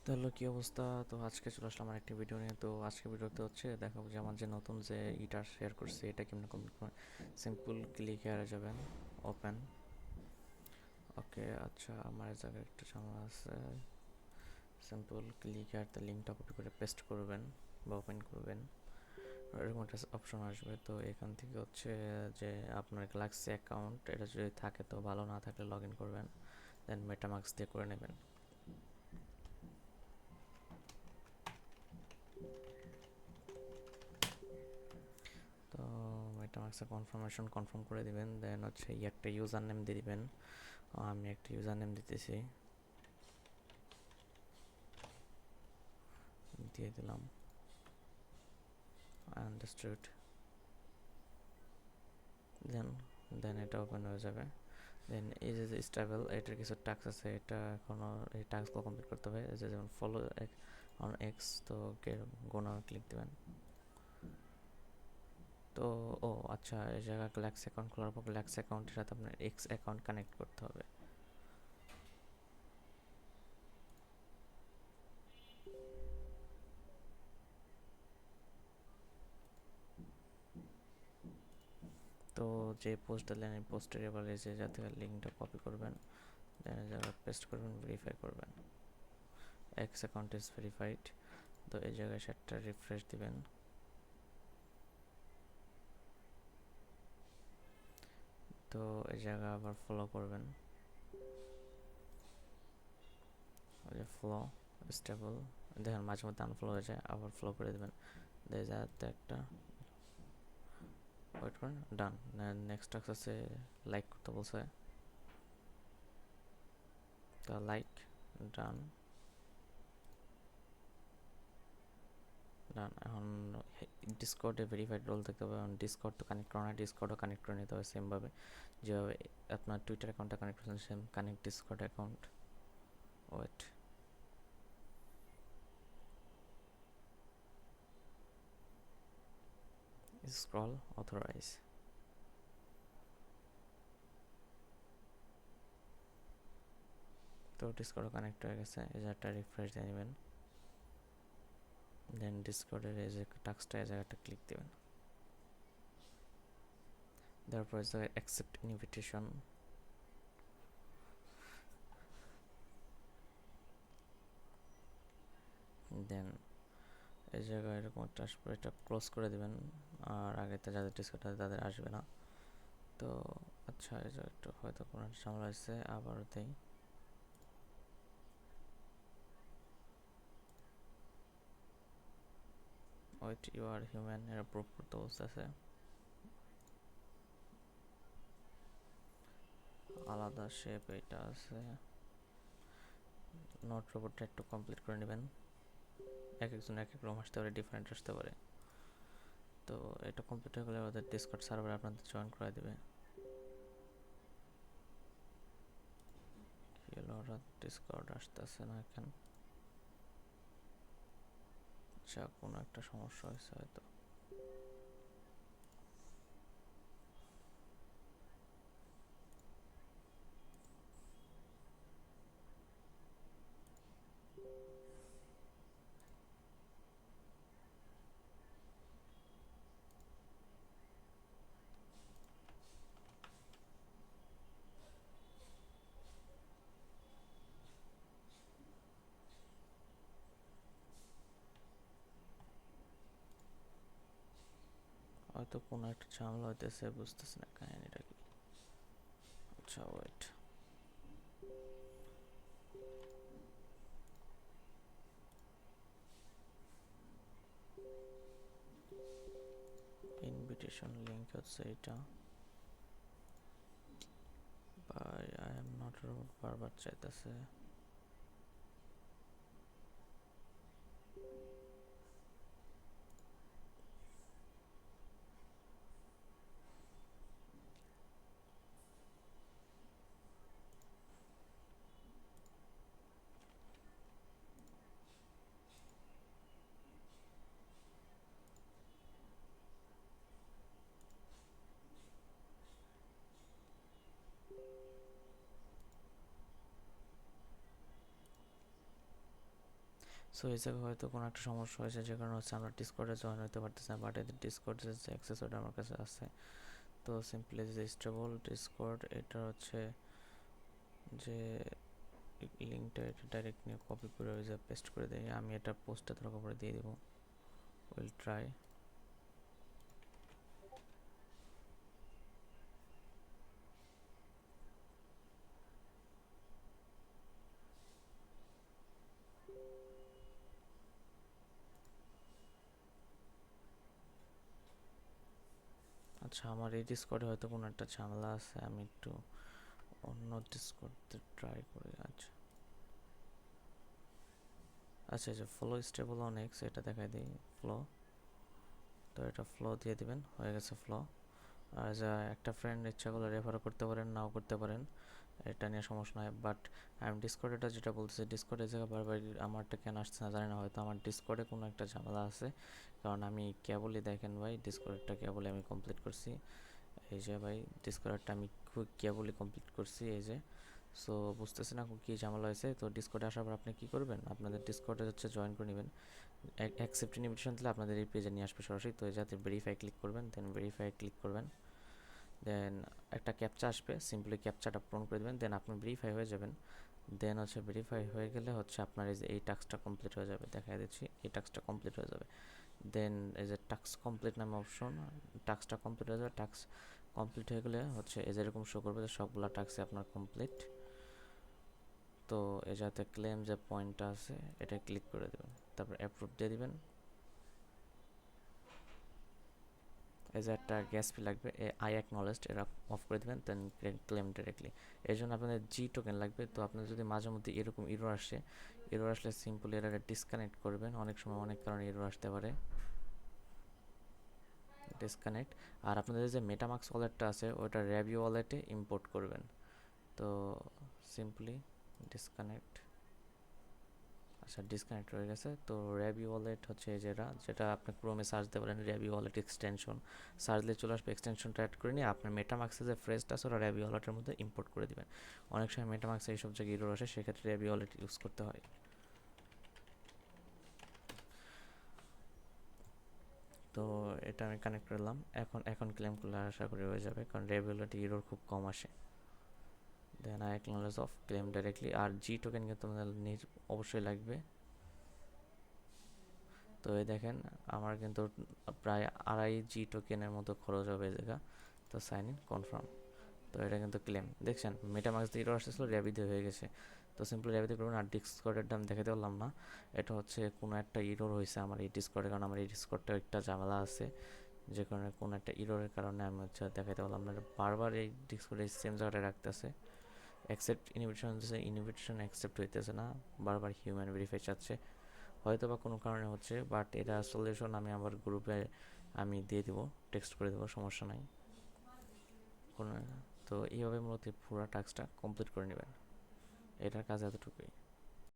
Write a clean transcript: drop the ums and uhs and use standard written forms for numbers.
তো হলো কি অবস্থা? তো আজকে চলে আসলাম আমার একটি ভিডিও নিয়ে। তো আজকে ভিডিওতে হচ্ছে দেখাবো যে আমার যে নতুন যে ইটা শেয়ার করছি এটা কেমন কমপ্লিট করে। সিম্পল ক্লিক হেয়ারে যাবেন, ওপেন। ওকে, আচ্ছা আমার এই জায়গায় একটা ঝামেলা আছে। সিম্পল ক্লিক হেয়ারতে লিঙ্কটা কপি করে পেস্ট করবেন বা ওপেন করবেন, এরকম একটা অপশন আসবে। তো এখান থেকে হচ্ছে যে আপনার গ্যালাক্সি অ্যাকাউন্ট এটা যদি থাকে তো ভালো, না থাকলে লগ ইন করবেন, দেন মেটামাক্স দিয়ে করে নেবেন। তো মেটামাক্সে কনফার্ম করে দিবেন, দেন হচ্ছে একটা ইউজার নেম দিয়ে দিবেন। আমি একটা ইউজার নেম দিতেছি, দিয়ে দিলাম আন্ডারস্টুড। দেন দেন এটা ওপেন হয়ে যাবে। দেন এই যে স্টেবল এটার কিছু টাস্ক আছে, এটা এখনও এই টাস্কগুলো কমপ্লিট করতে হবে। এই যে যেমন ফলো অন এক্স, তো গোনা ক্লিক দেবেন। তো আচ্ছা, এই জায়গায় গ্যালাক্সি অ্যাকাউন্ট খোলার পর গ্যালাক্সি অ্যাকাউন্টের সাথে আপনার এক্স অ্যাকাউন্ট কানেক্ট করতে হবে। তো যে পোস্ট দিলেন এই পোস্টের এবার এই যে যাতে লিঙ্কটা কপি করবেন, দেন এই জায়গায় পেস্ট করবেন, ভেরিফাই করবেন। X account is verified. তো এই জায়গায় সেটটা রিফ্রেশ দিবেন। তো এই জায়গায় আবার ফলো করবেন, ওই যে ফলো স্টেবল। দেখেন মাঝে মধ্যে আনফলো হয়ে যায়, আবার ফলো করে দেবেন। দিয়ে যাতে একটা ওয়েট করেন, ডান। নেক্সট টাস্ক আছে লাইক করতে বলছে, তো লাইক, ডান ডান। এখন ডিসকর্ডে ভেরিফাইড রোল দেখতে হবে। এখন ডিসকর্ড তো কানেক্ট করা না, ডিসকর্ডও কানেক্ট করে নিতে হবে সেমভাবে যেভাবে আপনার টুইটার অ্যাকাউন্টটা কানেক্ট করেছেন, same connect Discord account. Wait, scroll, authorize. তো ডিসকর্ডও কানেক্ট হয়ে গেছে, এই জায়গাটা রিফ্রেশ দিয়ে নেবেন। দেন ডিসকর্ডের এই যে টাস্কটা এই জায়গাটা ক্লিক দেবেন। তারপর এই জায়গায় অ্যাকসেপ্ট ইনভিটেশন। দেন এই জায়গায় এরকম একটা আসবে, এটা ক্লোজ করে দেবেন। আর আগেতে যাদের ডিসকর্ড আছে তাদের আসবে না। তো আচ্ছা, এই জায়গাটা হয়তো কোনো একটা ঝামেলা হয়েছে, আবার দেই। ওয়েট, ইউ আর হিউম্যান এর প্রুফ করতে বলতেছে। আলাদা শেপ এটা আছে, নট রোবটটা একটু কমপ্লিট করে নেবেন। এক একজন এক এক রকম আসতে পারে, ডিফারেন্ট আসতে পারে। তো এটা কমপ্লিট হয়ে গেলে ওদের ডিসকর্ড সার্ভারে আপনাদের জয়েন করে দেবে। কি হলো, ওরা ডিসকর্ড আসতেছে না এখন। আচ্ছা, কোনো একটা সমস্যা হয়েছে হয়তো। হয়তো কোনো একটা ঝামেলা হইতেছে, বুঝতেছি না কাহিনিটা কি। আচ্ছা ওয়েট, ইনভিটেশন লিঙ্ক হচ্ছে এটা। By I am not robot বারবার চাইতেছে। সো এই জায়গায় হয়তো কোনো একটা সমস্যা হয়েছে, যে কারণে হচ্ছে আমরা ডিসকর্ডে জয়েন হতে পারতেছি না, বাট এদের ডিসকর্ডের যে অ্যাক্সেস ওটা আমার কাছে আছে। তো সিম্পলি যে স্টেবল ডিসকর্ড, এটা হচ্ছে যে লিঙ্কটা, এটা ডাইরেক্ট নিয়ে কপি করে ওই যে পেস্ট করে দিই, আমি এটা পোস্টে দরকার পরে দিয়ে দিব। Will try. আচ্ছা, আমার এই ডিসকর্ডে হয়তো কোনো একটা ঝামেলা আছে, আমি একটু অন্য ডিসকর্ডে ট্রাই করি। আচ্ছা আচ্ছা, যে ফ্লো স্টেবল অন এক্স, এটা দেখাই দিই ফ্লো। তো এটা ফ্লো দিয়ে দিবেন, হয়ে গেছে ফ্লো। আর যা একটা ফ্রেন্ড ইচ্ছা করলে রেফার করতে পারেন, নাও করতে পারেন, এটা নিয়ে সমস্যা নয়। বাট আমি ডিসকর্ডেটা যেটা বলতেছি, ডিসকর্ডের জায়গায় বারবার আমারটা কেন আসছে না জানি না, হয়তো আমার ডিসকর্ডে কোনো একটা ঝামেলা আছে। কারণ আমি কেবলই, দেখেন ভাই, ডিসকর্ডটা কেবলই আমি কমপ্লিট করছি। এই যে ভাই, ডিসকর্ডটা আমি কেবলই কমপ্লিট করছি, এই যে। সো বুঝতেছি না কী ঝামেলা হয়েছে। তো ডিসকর্ডে আসার পর আপনি কী করবেন, আপনাদের ডিসকর্ডে হচ্ছে জয়েন করে নেবেন। অ্যাকসেপ্ট ইনভিটেশন দিলে আপনাদের এই পেজে নিয়ে আসবে সরাসরি। তো এই যাতে ভেরিফাই ক্লিক করবেন, দেন ভেরিফাই ক্লিক করবেন, দেন একটা ক্যাপচা আসবে, সিম্পলি ক্যাপচাটা পূরণ করে দেবেন, দেন আপনি ভেরিফাই হয়ে যাবেন। দেন হচ্ছে ভেরিফাই হয়ে গেলে হচ্ছে আপনার এই যে এই টাস্কটা কমপ্লিট হয়ে যাবে, দেখা দিচ্ছি এই টাস্কটা কমপ্লিট হয়ে যাবে। দেন এই যে টাস্ক কমপ্লিট নামে অপশন, টাস্কটা কমপ্লিট হয়ে যাবে। টাস্ক কমপ্লিট হয়ে গেলে হচ্ছে এই যেরকম শো করবে যে সবগুলো টাস্কই আপনার কমপ্লিট। তো এই যাতে ক্লেম যে পয়েন্টটা আছে, এটা ক্লিক করে দেবেন, তারপর অ্যাপ্রুভ দিয়ে দিবেন। এই যে একটা গ্যাস ফি লাগবে, আই অ্যাকনলেজড, এরা অফ করে দেবেন, দেন ক্লেম ডিরেক্টলি। এই জন্য আপনাদের জি টোকেন লাগবে। তো আপনার যদি মাঝে মধ্যে এরকম ইরর আসে, এরর আসলে সিম্পলি এরা ডিসকানেক্ট করবেন, অনেক সময় অনেক কারণে এরর আসতে পারে, ডিসকানেক্ট। আর আপনাদের যে মেটামাক্স ওয়ালেটটা আছে, ওটা র্যাবি ওয়ালেটে ইম্পোর্ট করবেন। তো সিম্পলি ডিসকানেক্ট। আচ্ছা, ডিসকানেক্ট হয়ে গেছে। তো র্যাবি ওয়ালেট হচ্ছে যেটা, যেটা আপনি ক্রোমে সার্চ দিতে পারেন, র্যাবি ওয়ালেট এক্সটেনশন সার্চ দিলে চলে আসবে। এক্সটেনশনটা অ্যাড করে নিয়ে আপনার মেটামাক্সে যে ফ্রেজটা আছে, ওটা র্যাবি ওয়ালেটের মধ্যে ইম্পোর্ট করে দিবেন। অনেক সময় মেটামাক্সে এইসব জায়গায় ইরর আসে, সেক্ষেত্রে র্যাবি ওয়ালেট ইউজ করতে হয়। তো এটা আমি কানেক্ট করলাম, এখন এখন ক্লেম করলে আশা করি হয়ে যাবে, কারণ র্যাবি ওয়ালেটে ইরর খুব কম আসে। Then I acknowledge of claim directly. আর জি টোকেন কিন্তু আমাদের অবশ্যই লাগবে। তো এই দেখেন, আমার কিন্তু প্রায় 2.5 জি টোকেনের মতো খরচ হবে এই জায়গা। তো সাইন ইন কনফার্ম। তো এটা কিন্তু ক্লেম, দেখছেন মেটামাক্স দিয়ে ইরর আসতেছিল, র্যাবি দিয়ে হয়ে গেছে। তো সিম্পলি র্যাবিতে করবেন। আর ডিসকর্ডেরটা আমি দেখাতে পারলাম না, এটা হচ্ছে কোনো একটা ইরর হয়েছে আমার এই ডিসকর্ডে, কারণ আমার এই ডিসকর্ডটা একটা ঝামেলা আছে, যে কারণে কোনো একটা ইররের কারণে আমি হচ্ছে দেখাতে পারলাম না। বারবার এই ডিসকর্ডে সেম জায়গাটায় রাখতেছে। অ্যাকসেপ্ট ইনভিটেশন দিচ্ছে, ইনভিটেশন অ্যাকসেপ্ট হইতেছে না, বারবার হিউম্যান ভেরিফাই চাচ্ছে, হয়তো বা কোনো কারণে হচ্ছে। বাট এটা সলিউশন আমি আবার গ্রুপে আমি দিয়ে দিব, টেক্সট করে দেবো, সমস্যা নাই কোনো। তো এইভাবে মূলত পুরো টাস্কটা কমপ্লিট করে নেবেন। এটার কাজ এতটুকুই।